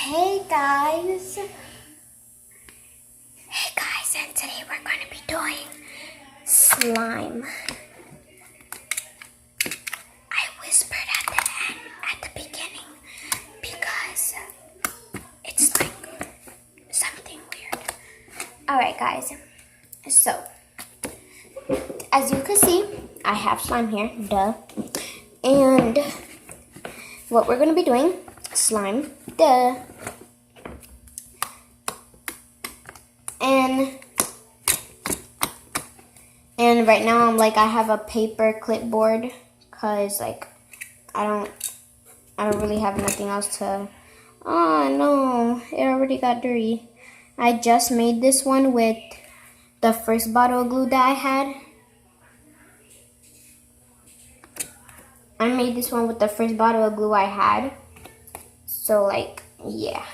Hey guys, and today we're going to be doing slime. I whispered at the beginning, because it's like something weird. Alright guys, so as you can see, I have slime here, duh. And what we're going to be doing, slime, duh. And right now I have a paper clipboard because I don't really have nothing else to. Oh no, it already got dirty. I just made this one with the first bottle of glue that I had. I made this one with the first bottle of glue I had. So yeah.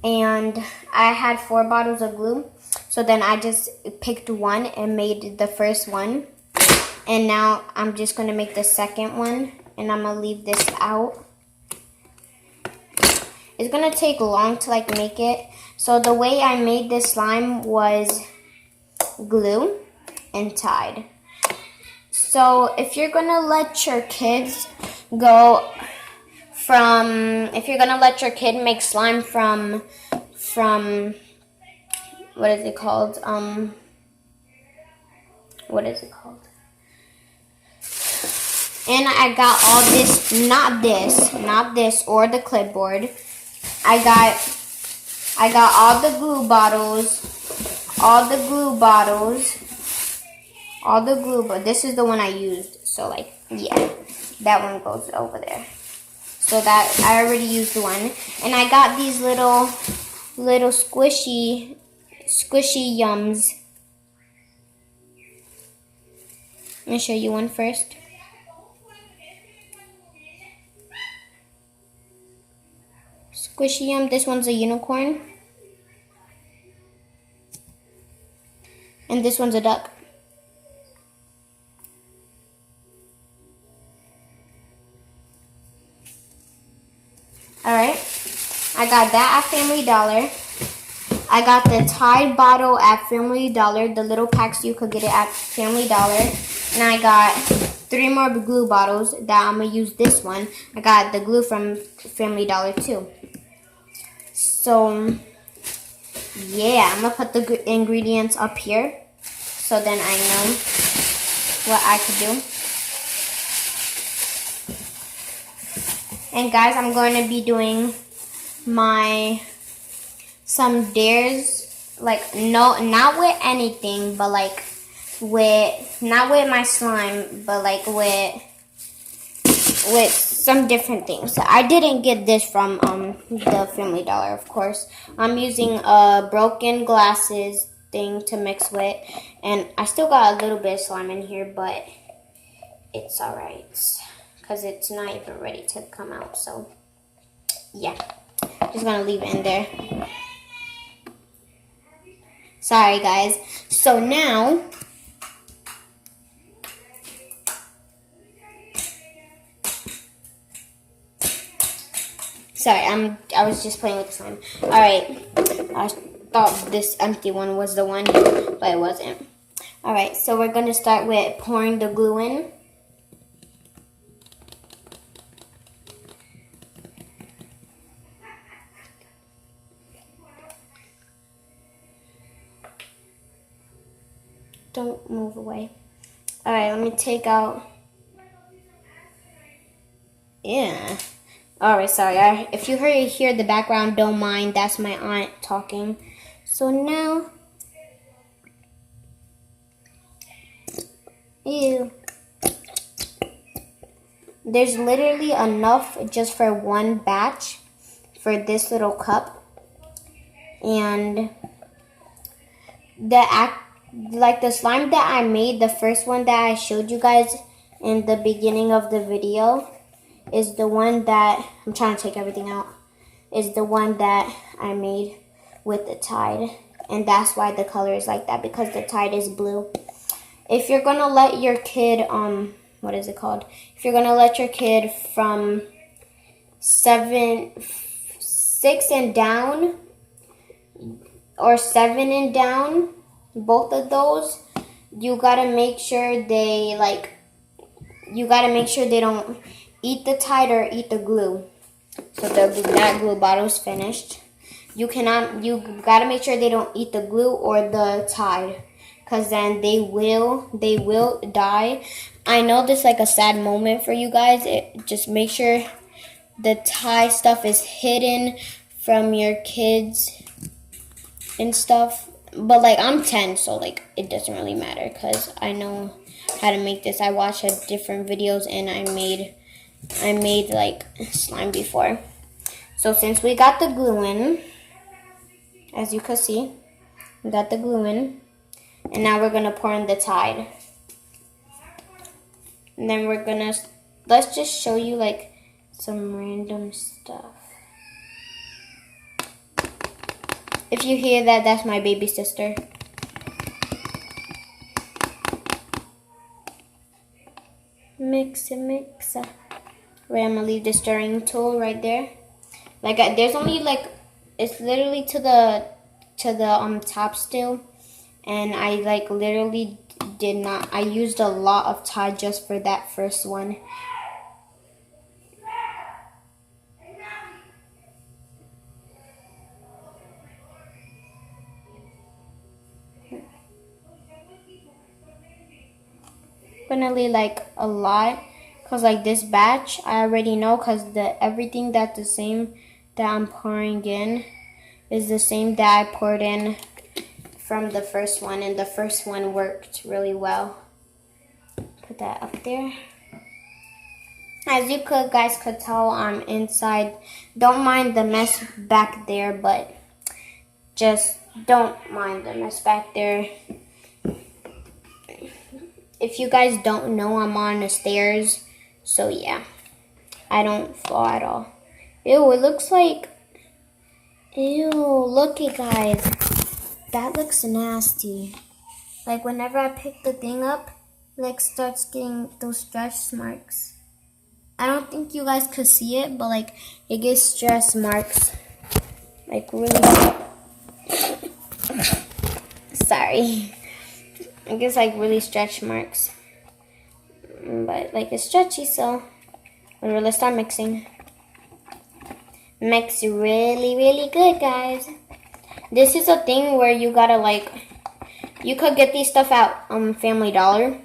And I had 4 bottles of glue. So then I just picked one and made the first one. And now I'm just going to make the second one. And I'm going to leave this out. It's going to take long to make it. So the way I made this slime was glue and Tide. So if you're going to let your kids if you're going to let your kid make slime from what is it called? What is it called? And I got all this, not this or the clipboard. I got all the glue bottles, but this is the one I used. So yeah, that one goes over there. So that I already used one. And I got these little squishy yums. Let me show you one first. Squishy yum. This one's a unicorn. And this one's a duck. Alright. I got that at Family Dollar. I got the Tide bottle at Family Dollar. The little packs you could get it at Family Dollar. And I got 3 more glue bottles that I'm going to use this one. I got the glue from Family Dollar too. So, yeah, I'm going to put the ingredients up here. So then I know what I could do. And guys, I'm going to be doing some dares, not with anything, but not with my slime, but with some different things. I didn't get this from the Family Dollar, of course. I'm using a broken glasses thing to mix with, and I still got a little bit of slime in here, but it's alright because it's not even ready to come out. So yeah, just gonna leave it in there. Sorry guys. So now I was just playing with the slime. Alright, I thought this empty one was the one, but it wasn't. Alright, so we're gonna start with pouring the glue in. Don't move away. Alright, let me take out. Yeah. Alright, sorry. If you hear the background, don't mind. That's my aunt talking. So now. Ew. There's literally enough just for one batch for this little cup. And the slime that I made, the first one that I showed you guys in the beginning of the video, is the one that, I'm trying to take everything out, is the one that I made with the Tide. And that's why the color is like that, because the Tide is blue. If you're going to let your kid, what is it called? If you're going to let your kid from 7 6 and down or 7 and down, both of those, you gotta make sure they don't eat the Tide or eat the glue. So that glue bottle's finished. You gotta make sure they don't eat the glue or the Tide, cause then they will die. I know this is like a sad moment for you guys. Just make sure the Tide stuff is hidden from your kids and stuff. But like I'm 10, so like it doesn't really matter, cause I know how to make this. I watched different videos and I made like slime before. So since we got the glue in, as you can see, we got the glue in, and now we're gonna pour in the Tide. And then let's just show you like some random stuff. If you hear that, that's my baby sister. Mix it, mix it. Wait, I'm gonna leave the stirring tool right there. Like there's only like, it's literally to the top still, and I like literally did not. I used a lot of Tide just for that first one. Gonna leave like a lot, cause like this batch I already know, cause everything that's the same that I'm pouring in is the same that I poured in from the first one, and the first one worked really well. Put that up there. As you guys could tell, I'm inside. Don't mind the mess back there, but just don't mind the mess back there. If you guys don't know, I'm on the stairs, so yeah, I don't fall at all. Ew, it looks like, ew, look it guys, that looks nasty. Like whenever I pick the thing up, it like starts getting those stretch marks. I don't think you guys could see it, but like it gets stretch marks, like really, sorry. It gets like really stretch marks, but like it's stretchy, so let's start mixing. Mix really, really good, guys. This is a thing where you gotta like, you could get these stuff at Family Dollar.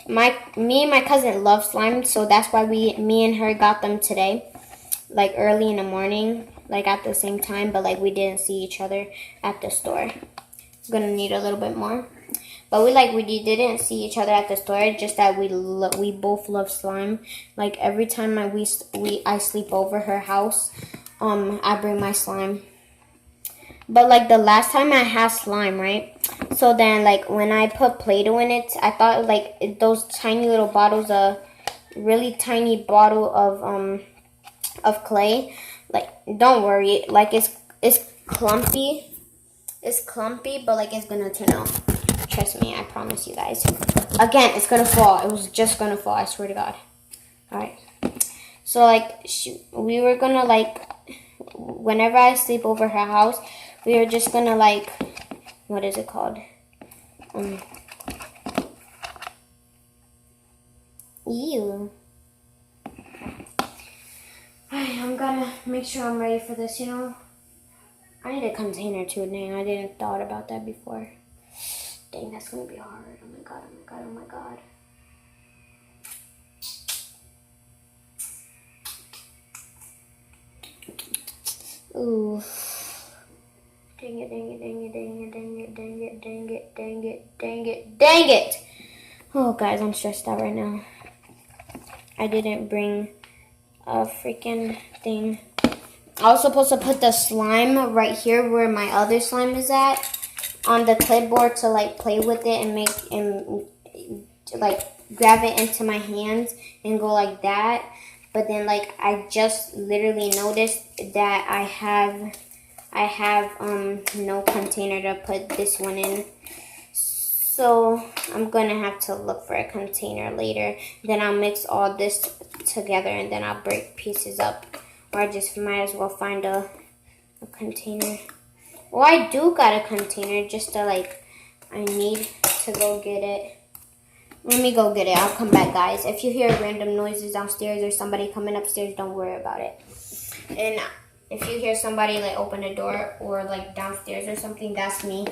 Me and my cousin love slime, so that's why me and her got them today, like early in the morning, like at the same time, but like we didn't see each other at the store. I'm gonna need a little bit more, but we didn't see each other at the store. Just that we both love slime. Like every time I sleep over her house, I bring my slime. But like the last time I had slime, right? So then like when I put Play-Doh in it, I thought like those tiny little bottles, a really tiny bottle of clay. Like don't worry, like it's clumpy. It's clumpy, but like it's gonna turn out. Trust me, I promise you guys. Again, it's gonna fall. It was just gonna fall, I swear to God. Alright. So like we were gonna like, whenever I sleep over her house, we were just gonna like, what is it called? Ew. Alright, I'm gonna make sure I'm ready for this, you know. I need a container too, dang, I didn't thought about that before. Dang, that's gonna be hard. Oh my god, oh my god, oh my god. Ooh. Dang it, dang it, dang it, dang it, dang it, dang it, dang it, dang it, dang it, dang it! Oh guys, I'm stressed out right now. I didn't bring a freaking thing. I was supposed to put the slime right here where my other slime is at on the clipboard to like play with it and like grab it into my hands and go like that. But then like I just literally noticed that I have no container to put this one in. So I'm gonna have to look for a container later. Then I'll mix all this together and then I'll break pieces up Or I just might as well find a container. Well, I do got a container, just to like, I need to go get it. Let me go get it. I'll come back, guys. If you hear random noises downstairs or somebody coming upstairs, don't worry about it. And if you hear somebody like open a door or like downstairs or something, that's me.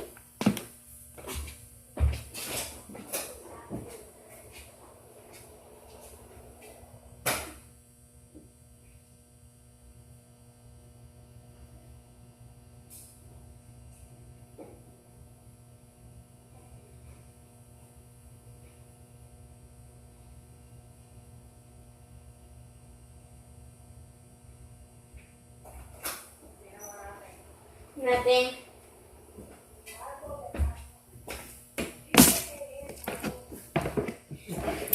Nothing.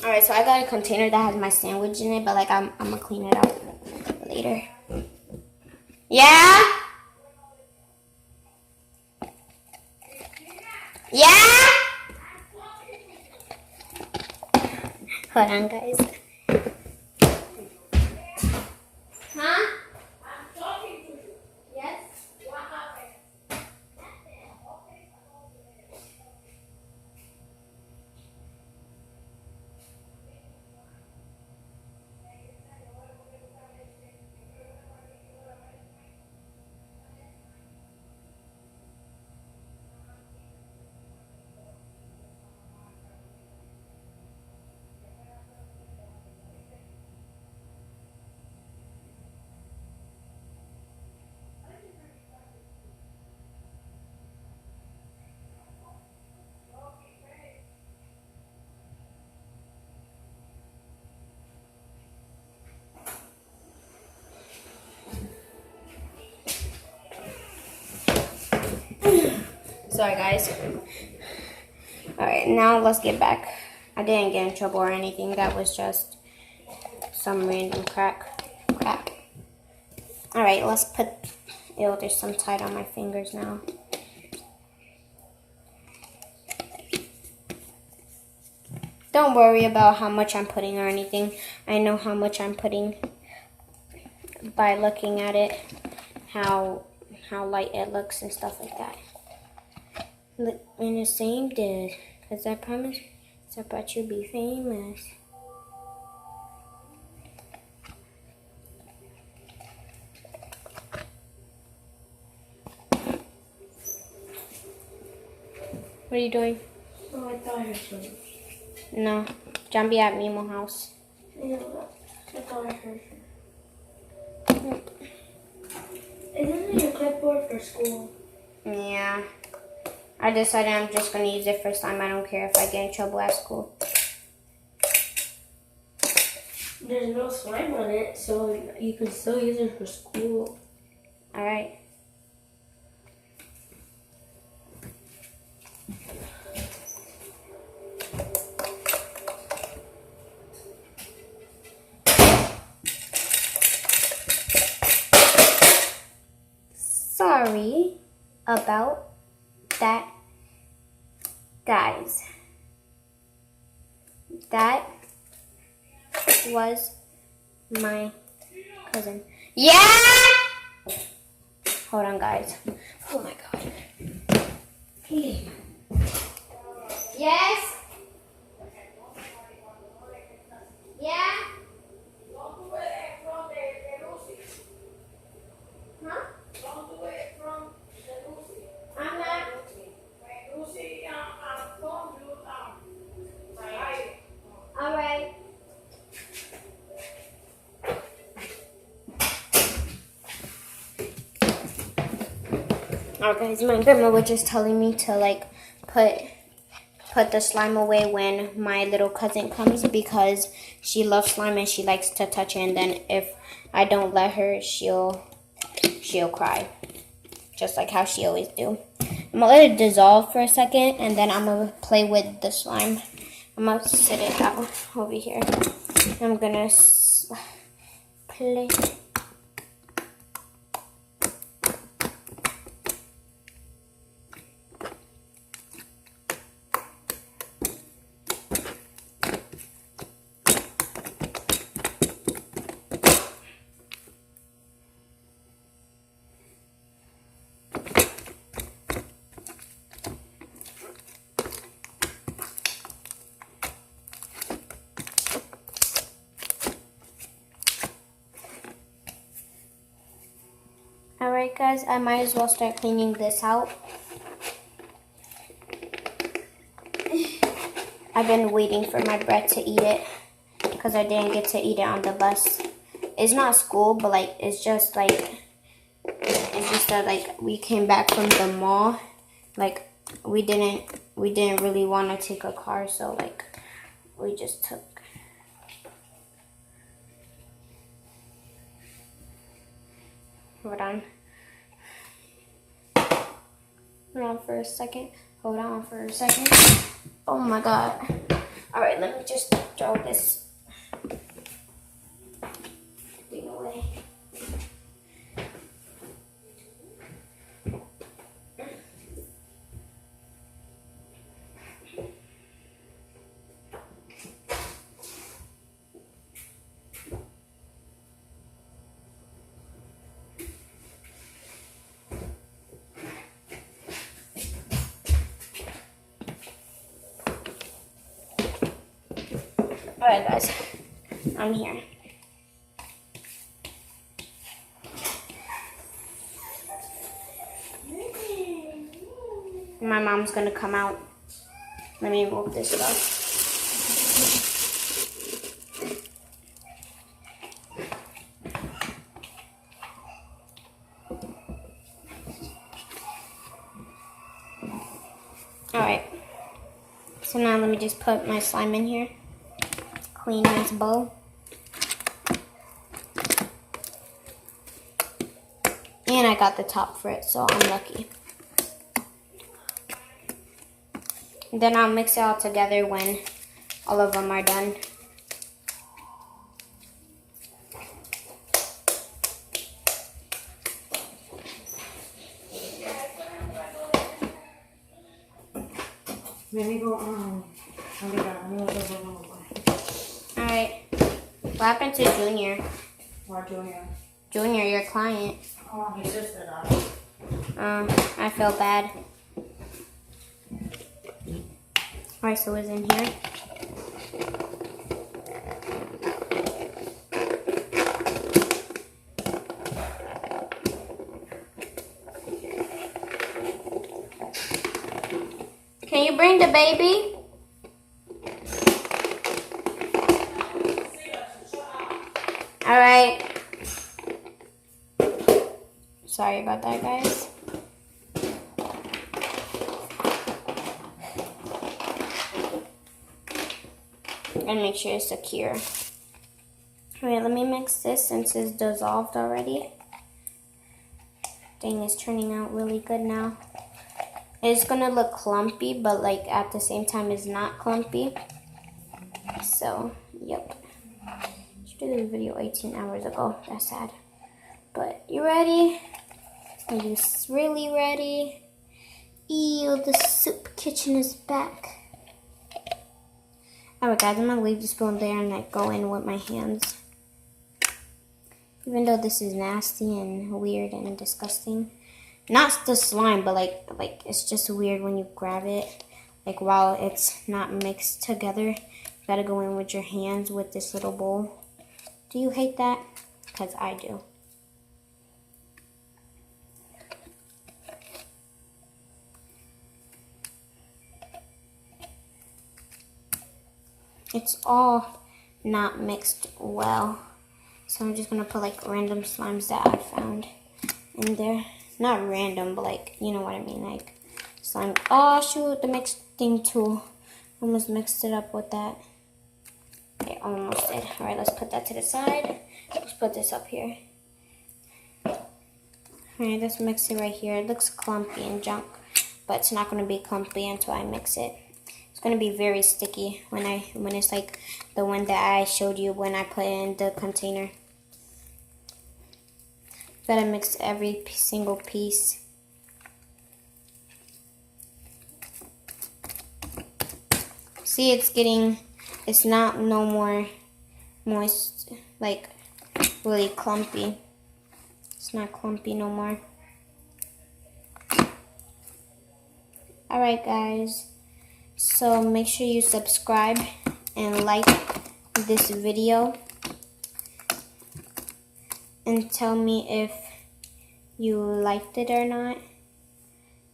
Alright, so I got a container that has my sandwich in it, but like I'm gonna clean it out later. Yeah? Yeah? Hold on, guys. Huh? Yes? Sorry, guys. Alright, now let's get back. I didn't get in trouble or anything. That was just some random crap. Alright, let's put... Ew, there's some tight on my fingers now. Don't worry about how much I'm putting or anything. I know how much I'm putting by looking at it. How light it looks and stuff like that. And the same did, because I promised I bet you'd be famous. What are you doing? Oh, I thought I heard something. No, John be at Mimo house. Yeah, I thought I heard something. Isn't it your clipboard for school? Yeah. I decided I'm just going to use it for slime. I don't care if I get in trouble at school. There's no slime on it, so you can still use it for school. Alright. Sorry about that, guys. That was my cousin. Yeah! Hold on, guys. Oh my god. Yes? Yeah? Huh? I'm not. All right. Okay, guys, my grandma was just telling me to like put the slime away when my little cousin comes because she loves slime and she likes to touch it, and then if I don't let her, she'll cry. Just like how she always do. I'm gonna let it dissolve for a second and then I'm gonna play with the slime. I'm gonna sit it out over here. I'm gonna play. Alright guys, I might as well start cleaning this out. I've been waiting for my bread to eat it because I didn't get to eat it on the bus. It's not school, but like it's just that like we came back from the mall. Like we didn't really want to take a car, so like we just took. Hold on. Hold on for a second. Hold on for a second. Oh my god. Alright, let me just throw this thing away. Alright guys, I'm here. My mom's gonna come out. Let me move this stuff. Alright. So now let me just put my slime in here. Clean this bowl. And I got the top for it, so I'm lucky. And then I'll mix it all together when all of them are done. Alright. What happened to Junior? What Junior? Junior, your client. Oh, he just did that. I feel bad. Alright, so it's in here. Can you bring the baby? Alright. Sorry about that, guys. And make sure it's secure. Alright, let me mix this since it's dissolved already. Dang, it's turning out really good now. It's gonna look clumpy, but like at the same time it's not clumpy. So, yep. Should do this video 18 hours ago. That's sad. But you ready? Are you really ready? Ew, the soup kitchen is back. Alright guys, I'm gonna leave the spoon there and like go in with my hands. Even though this is nasty and weird and disgusting. Not the slime, but like it's just weird when you grab it. Like while it's not mixed together. You gotta go in with your hands with this little bowl. Do you hate that? Because I do. It's all not mixed well. So I'm just gonna put like random slimes that I found in there. Not random, but like, you know what I mean, like slime. Oh shoot, the mixing tool. Almost mixed it up with that. Okay, almost did. Alright, let's put that to the side. Let's put this up here. Alright, let's mix it right here. It looks clumpy and junk, but it's not gonna be clumpy until I mix it. It's gonna be very sticky when it's like the one that I showed you when I put it in the container. Gotta mix every single piece. See, it's not no more moist, like really clumpy. It's not clumpy no more. Alright guys, so make sure you subscribe and like this video. And tell me if you liked it or not.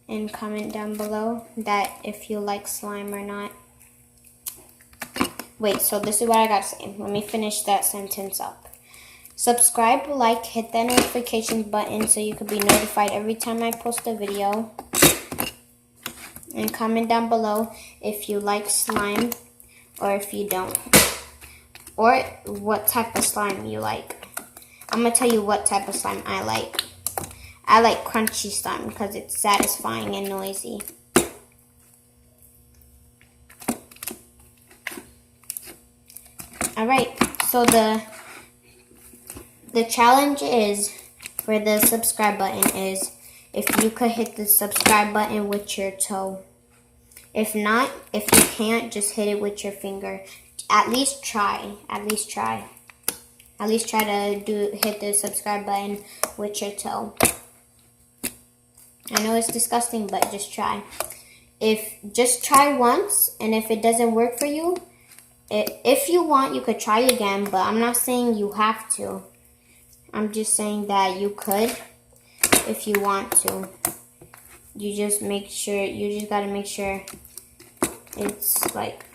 And comment down below that if you like slime or not. Wait, so this is what I gotta say. Let me finish that sentence up. Subscribe, like, hit that notification button so you can be notified every time I post a video. And comment down below if you like slime or if you don't. Or what type of slime you like. I'm gonna tell you what type of slime I like. I like crunchy slime because it's satisfying and noisy. Alright, so the challenge is, for the subscribe button is, if you could hit the subscribe button with your toe. If not, if you can't, just hit it with your finger. At least try. At least try. At least try to hit the subscribe button with your toe. I know it's disgusting, but just try. Just try once, and if it doesn't work for you, if you want, you could try again, but I'm not saying you have to. I'm just saying that you could if you want to. You just gotta make sure it's like,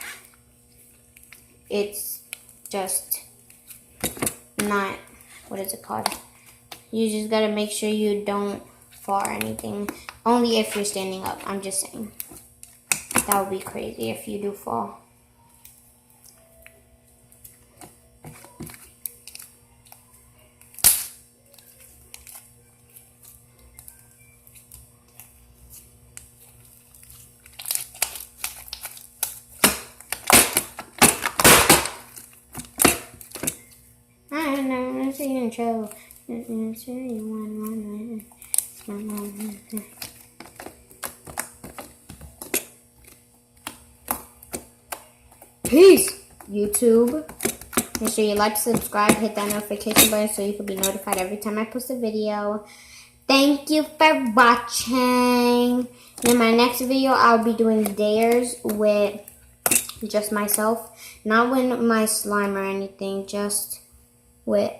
it's just not, what is it called? You just gotta make sure you don't fall or anything. Only if you're standing up, I'm just saying. That would be crazy if you do fall. I don't know, I'm in trouble. Peace, YouTube. Make sure you like, subscribe, hit that notification button so you can be notified every time I post a video. Thank you for watching. In my next video, I'll be doing dares with just myself. Not with my slime or anything, just with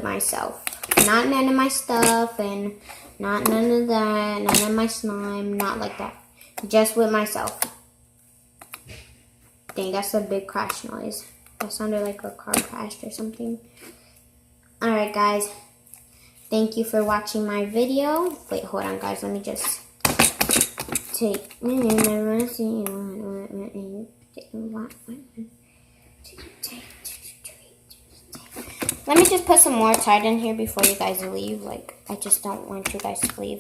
myself. Not none of my stuff and not none of that, none of my slime, not like that. Just with myself. Dang, that's a big crash noise. That sounded like a car crashed or something. Alright guys, thank you for watching my video. Wait, hold on guys, let me just take let me just put some more Tide in here before you guys leave. Like, I just don't want you guys to leave.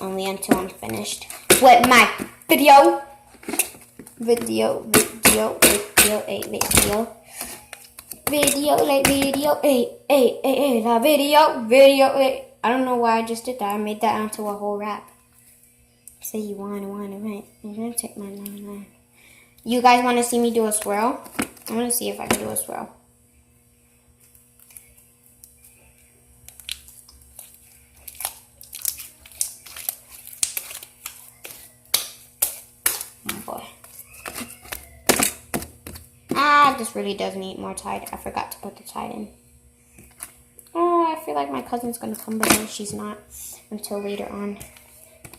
Only until I'm finished with my video. Video, I don't know why I just did that. I made that onto a whole rap. Say you want it, right? I'm gonna take my line. You guys want to see me do a swirl? I'm gonna see if I can do a swirl. Oh boy. This really does need more Tide. I forgot to put the Tide in. Oh, I feel like my cousin's gonna come, but then she's not until later on.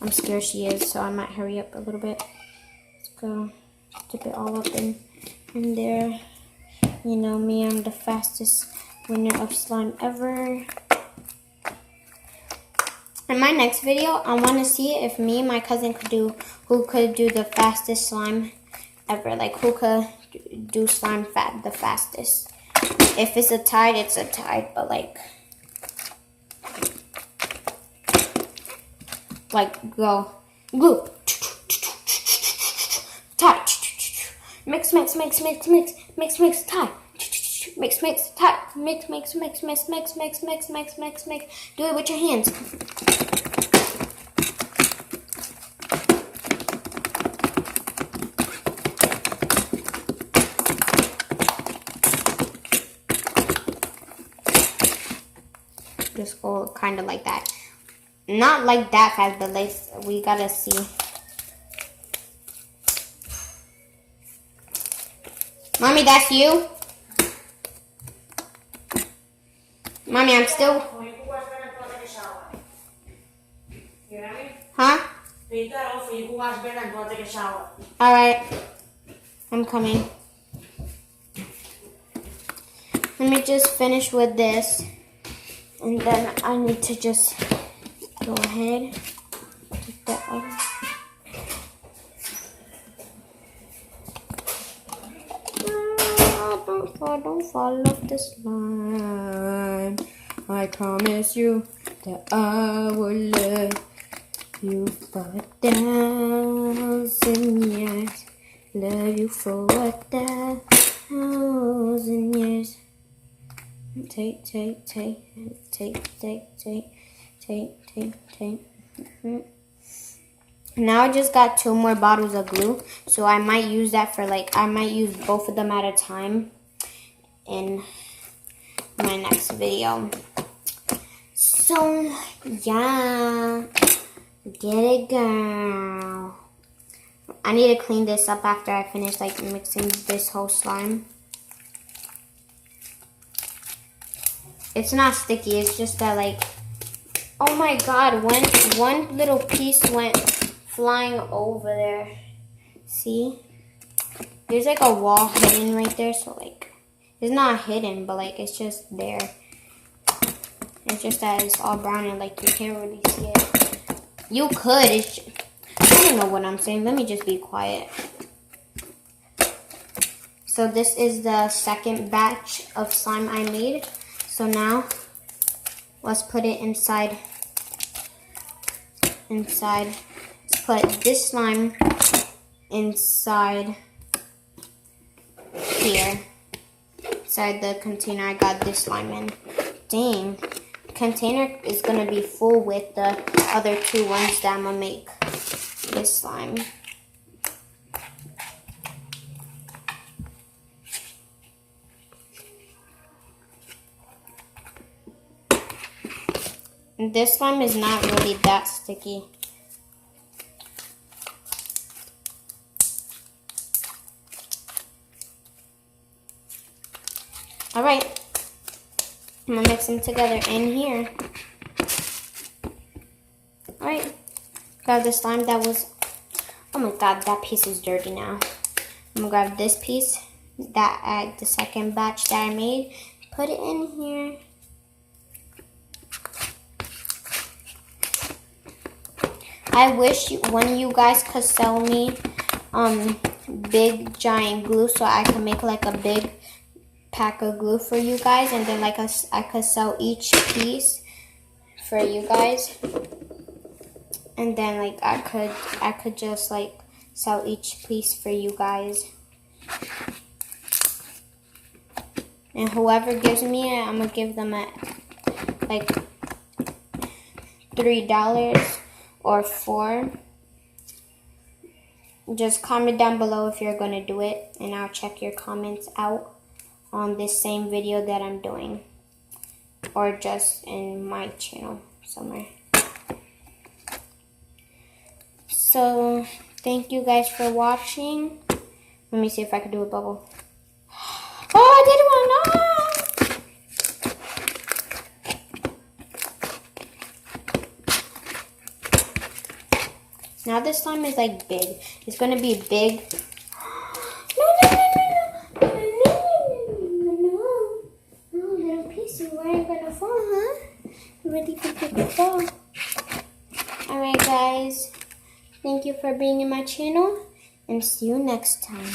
I'm scared she is, so I might hurry up a little bit. Let's go dip it all up in there. You know me, I'm the fastest winner of slime ever. In my next video, I want to see if me and my cousin who could do the fastest slime ever. Like, who could do slime the fastest. If it's a Tide, it's a Tide, but like go Tide, mix, Tide, mix, Tide, mix. Do it with your hands. Just go kind of like that. Not like that fast, but we gotta see. Mommy, that's you? Mommy, I'm still... Huh? Eat that off and you go wash bed and go take a shower. Alright. I'm coming. Let me just finish with this. And then I need to just go ahead. Take that off. Don't fall off the slime. I promise you that I will love you for 1,000 years. Love you for 1,000 years. Take. Now I just got 2 more bottles of glue, so I might use that for I might use both of them at a time in my next video. So yeah, get it, girl. I need to clean this up after I finish mixing this whole slime. It's not sticky, it's just that oh my god, one little piece went flying over there. See? There's a wall hidden right there, so it's not hidden, but it's just there. It's just that it's all brown and you can't really see it. You could, I don't know what I'm saying. Let me just be quiet. So this is the second batch of slime I made. So now, let's put it inside. Let's put this slime inside here. Inside the container I got this slime in. Dang. The container is going to be full with the other 2 ones that I'm going to make this slime. This slime is not really that sticky. Alright, I'm gonna mix them together in here. Alright, grab the slime that was, oh my god, that piece is dirty now. I'm gonna grab this piece, the second batch that I made, put it in here. I wish one of you guys could sell me big giant glue so I can make a big pack of glue for you guys, and then I could sell each piece for you guys, and then I could just sell each piece for you guys, and whoever gives me it, I'm gonna give them at $3 or $4. Just comment down below if you're gonna do it, and I'll check your comments out on this same video that I'm doing, or just in my channel somewhere. So thank you guys for watching. Let me see if I can do a bubble. Oh, I did one! No! Now this slime is big. It's gonna be big. No, little piece, you weren't gonna fall, huh? You really think you could fall? Alright guys, thank you for being in my channel, and see you next time.